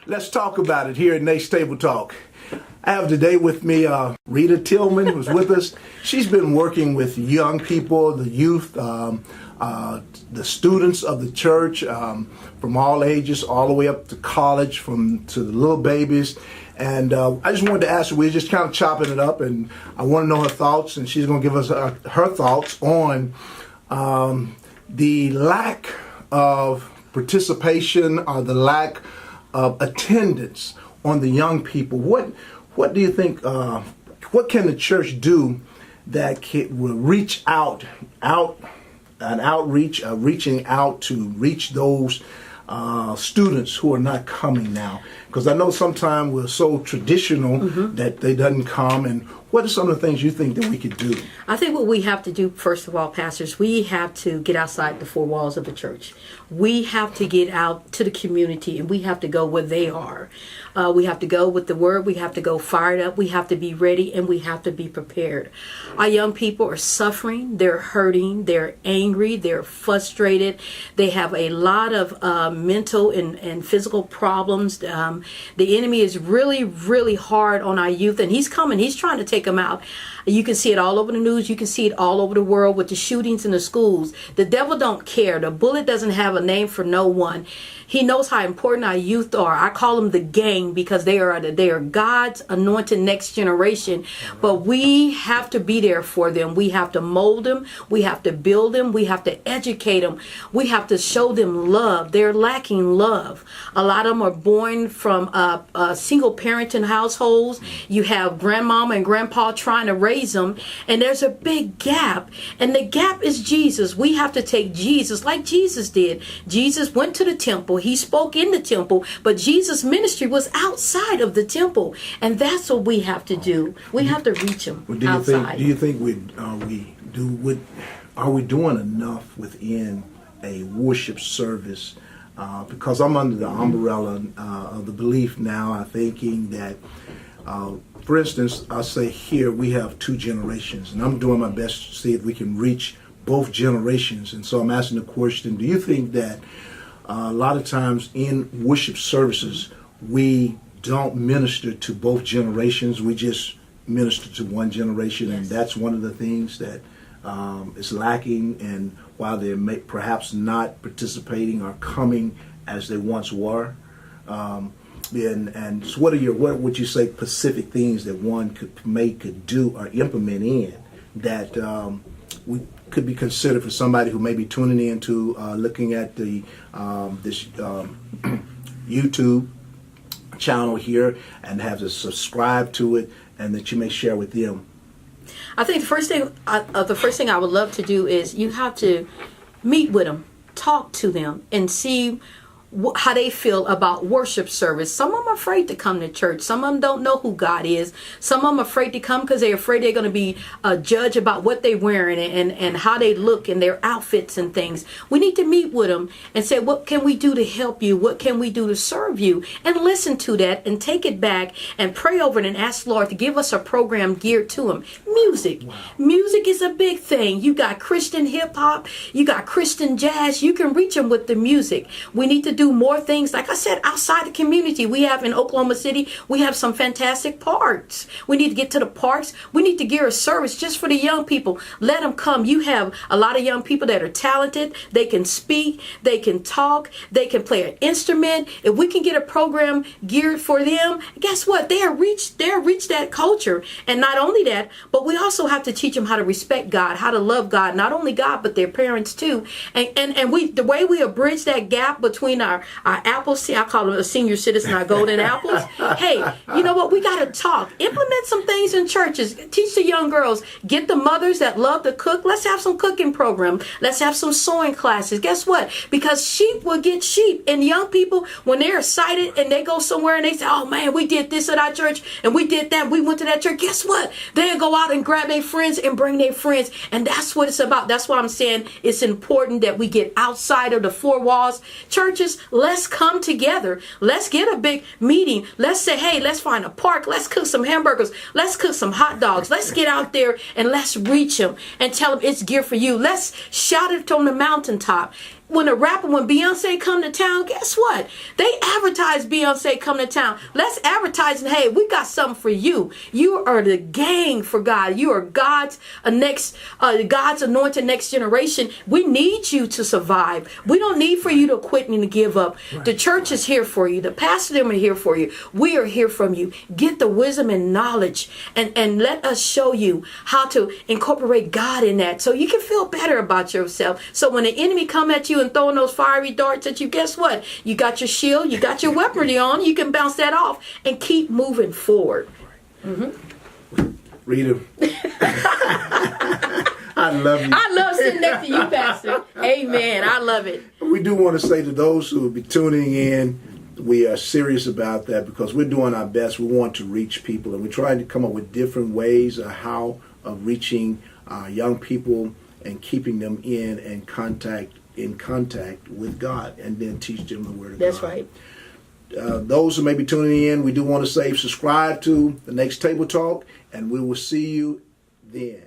Let's talk about it here at Nate's Table Talk. I have today with me Seredia Tillman, who's with us. She's been working with young people, the youth, the students of the church, from all ages, all the way up to college, to the little babies. And I just wanted to ask her, we're just kind of chopping it up, and I want to know her thoughts, and she's going to give us her thoughts on the lack of participation or the lack of attendance on the young people. What do you think, what can the church do that will reach reaching out to reach those students who are not coming now? Because I know sometimes we're so traditional that they doesn't come. And what are some of the things you think that we could do? I think what we have to do, first of all, pastors, we have to get outside the four walls of the church. We have to get out to the community, and we have to go where they are. We have to go with the word. We have to go fired up. We have to be ready, and we have to be prepared. Our young people are suffering. They're hurting. They're angry. They're frustrated. They have a lot of mental and physical problems. The enemy is really, really hard on our youth, and he's coming. He's trying to take them out. You can see it all over the news. You can see it all over the world with the shootings in the schools. The devil don't care. The bullet doesn't have a name for no one. He knows how important our youth are. I call them the gang because they are God's anointed next generation. But we have to be there for them. We have to mold them. We have to build them. We have to educate them. We have to show them love. They're lacking love. A lot of them are born from single parenting households. You have grandmama and grandpa trying to raise them, and there's a big gap. And the gap is Jesus. We have to take Jesus like Jesus did. Jesus went to the temple. He spoke in the temple, but Jesus' ministry was outside of the temple, and that's what we have to do. We have to reach them outside. Do you think are we doing enough within a worship service? Because I'm under the umbrella of the belief now, I'm thinking that, for instance, I'll say here we have two generations, and I'm doing my best to see if we can reach both generations. And so I'm asking the question, do you think that a lot of times in worship services, we don't minister to both generations. We just minister to one generation, and that's one of the things that is lacking. And while they're perhaps not participating or coming as they once were, and so what would you say specific things that one could do or implement in that we could be considered for somebody who may be tuning in to looking at the this YouTube channel here and have to subscribe to it, and that you may share with them? I think the first thing I would love to do is you have to meet with them, talk to them, and see how they feel about worship service. Some of them are afraid to come to church. Some of them don't know who God is. Some of them are afraid to come because they're afraid they're going to be judged about what they're wearing and how they look and their outfits and things. We need to meet with them and say, what can we do to help you? What can we do to serve you? And listen to that and take it back and pray over it and ask the Lord to give us a program geared to them. Music. Wow. Music is a big thing. You got Christian hip hop. You got Christian jazz. You can reach them with the music. We need to do more things, like I said, outside the community. We have in Oklahoma City, we have some fantastic parks. We need to get to the parks. We need to gear a service just for the young people. Let them come. You have a lot of young people that are talented. They can speak. They can talk. They can play an instrument. If we can get a program geared for them, guess what? They'll reach that culture. And not only that, but we also have to teach them how to respect God, how to love God, not only God, but their parents too. And we, the way we bridge that gap between our apples, I call them a senior citizen, our golden apples. Hey, you know what? We got to talk. Implement some things in churches. Teach the young girls. Get the mothers that love to cook. Let's have some cooking program. Let's have some sewing classes. Guess what? Because sheep will get sheep. And young people, when they're excited and they go somewhere and they say, oh man, we did this at our church and we did that. We went to that church. Guess what? They'll go out and grab their friends and bring their friends. And that's what it's about. That's what I'm saying. It's important that we get outside of the four walls. Churches, let's come together. Let's get a big meeting. Let's say, hey, let's find a park. Let's cook some hamburgers. Let's cook some hot dogs. Let's get out there and let's reach them and tell them it's gear for you. Let's shout it on the mountaintop. when Beyonce come to town, guess what? They advertise Beyonce come to town. Let's advertise, and hey, we got something for you. You are the gang for God. You are God's anointed next generation. We need you to survive. We don't need for you to quit and to give up. Right. The church is here for you. The pastor them are here for you. We are here from you. Get the wisdom and knowledge, and let us show you how to incorporate God in that, so you can feel better about yourself. So when the enemy come at you and throwing those fiery darts at you, guess what? You got your shield, you got your weaponry on, you can bounce that off and keep moving forward. Mm-hmm. Rita, I love you. I love sitting next to you, Pastor. Amen. I love it. We do want to say to those who will be tuning in, we are serious about that because we're doing our best. We want to reach people, and we're trying to come up with different ways of how of reaching young people and keeping them in contact with God, and then teach them the Word of God. That's right. Those who may be tuning in, we do want to say subscribe to the next Table Talk, and we will see you then.